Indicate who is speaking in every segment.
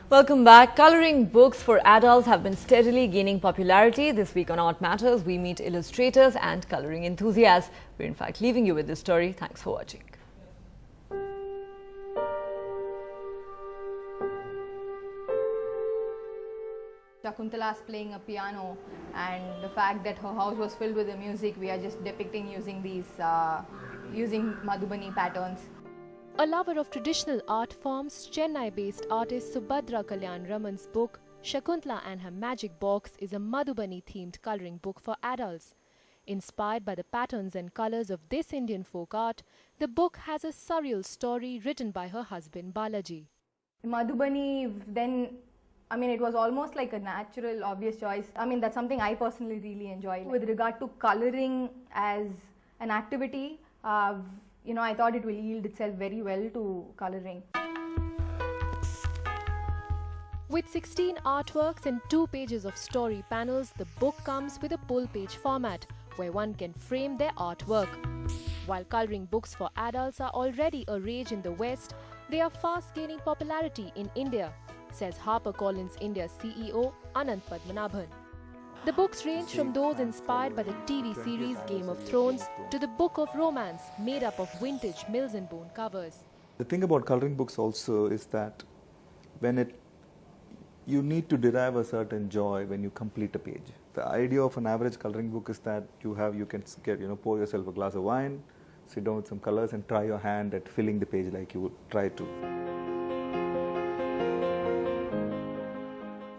Speaker 1: Welcome back. Colouring books for adults have been steadily gaining popularity. This week on Art Matters, we meet illustrators and colouring enthusiasts. We're in fact leaving you with this story. Thanks for watching.
Speaker 2: Shakuntala's playing a piano, and the fact that her house was filled with the music, we are just depicting using these using Madhubani patterns.
Speaker 3: A lover of traditional art forms, Chennai-based artist Subhadra Kalyan Raman's book Shakuntala and Her Magic Box is a Madhubani-themed colouring book for adults. Inspired by the patterns and colours of this Indian folk art, the book has a surreal story written by her husband Balaji.
Speaker 2: Madhubani, then, it was almost like a natural, obvious choice. That's something I personally really enjoy. With regard to colouring as an activity, I thought it will yield itself very well to colouring.
Speaker 3: With 16 artworks and 2 pages of story panels, the book comes with a full-page format where one can frame their artwork. While colouring books for adults are already a rage in the West, they are fast gaining popularity in India, says HarperCollins India's CEO Anant Padmanabhan. The books range from those inspired by the TV series Game of Thrones to the book of romance made up of vintage Mills and Boon covers.
Speaker 4: The thing about colouring books also is that you need to derive a certain joy when you complete a page. The idea of an average colouring book is that you can pour yourself a glass of wine, sit down with some colours and try your hand at filling the page like you would try to.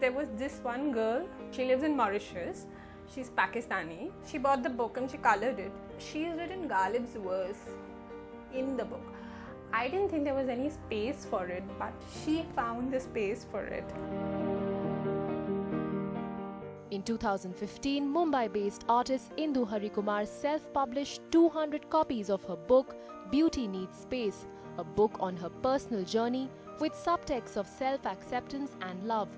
Speaker 5: There was this one girl, she lives in Mauritius, she's Pakistani. She bought the book and she coloured it. She's written Ghalib's verse in the book. I didn't think there was any space for it, but she found the space for it.
Speaker 3: In 2015, Mumbai-based artist Indu Harikumar self-published 200 copies of her book Beauty Needs Space, a book on her personal journey with subtexts of self-acceptance and love.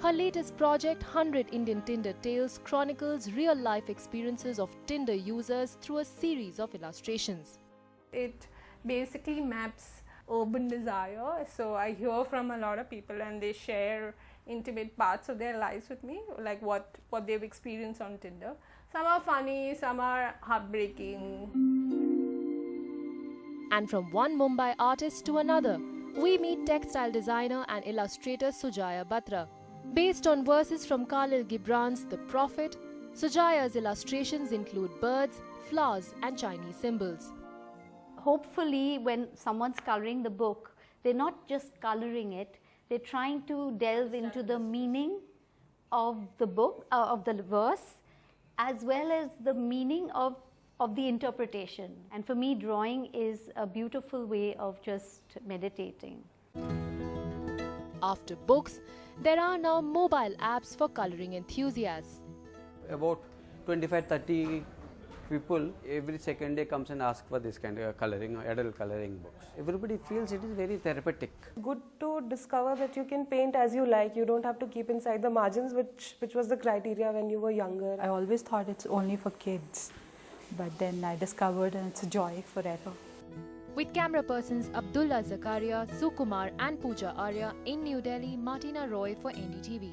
Speaker 3: Her latest project, 100 Indian Tinder Tales, chronicles real-life experiences of Tinder users through a series of illustrations.
Speaker 5: It basically maps urban desire. So I hear from a lot of people and they share intimate parts of their lives with me, like what they've experienced on Tinder. Some are funny, some are heartbreaking.
Speaker 3: And from one Mumbai artist to another, we meet textile designer and illustrator Sujaya Batra. Based on verses from Khalil Gibran's The Prophet, Sujaya's illustrations include birds, flowers and Chinese symbols.
Speaker 6: Hopefully, when someone's colouring the book, they're not just colouring it, they're trying to delve into the meaning of the book, of the verse, as well as the meaning of the interpretation. And for me, drawing is a beautiful way of just meditating.
Speaker 3: After books, there are now mobile apps for colouring enthusiasts.
Speaker 7: About 25-30 people every second day comes and ask for this kind of colouring, adult colouring books. Everybody feels it is very therapeutic.
Speaker 8: Good to discover that you can paint as you like. You don't have to keep inside the margins, which was the criteria when you were younger.
Speaker 9: I always thought it's only for kids, but then I discovered and it's a joy forever.
Speaker 3: With camera persons Abdullah Zakaria, Sukumar and Pooja Arya in New Delhi, Martina Roy for NDTV.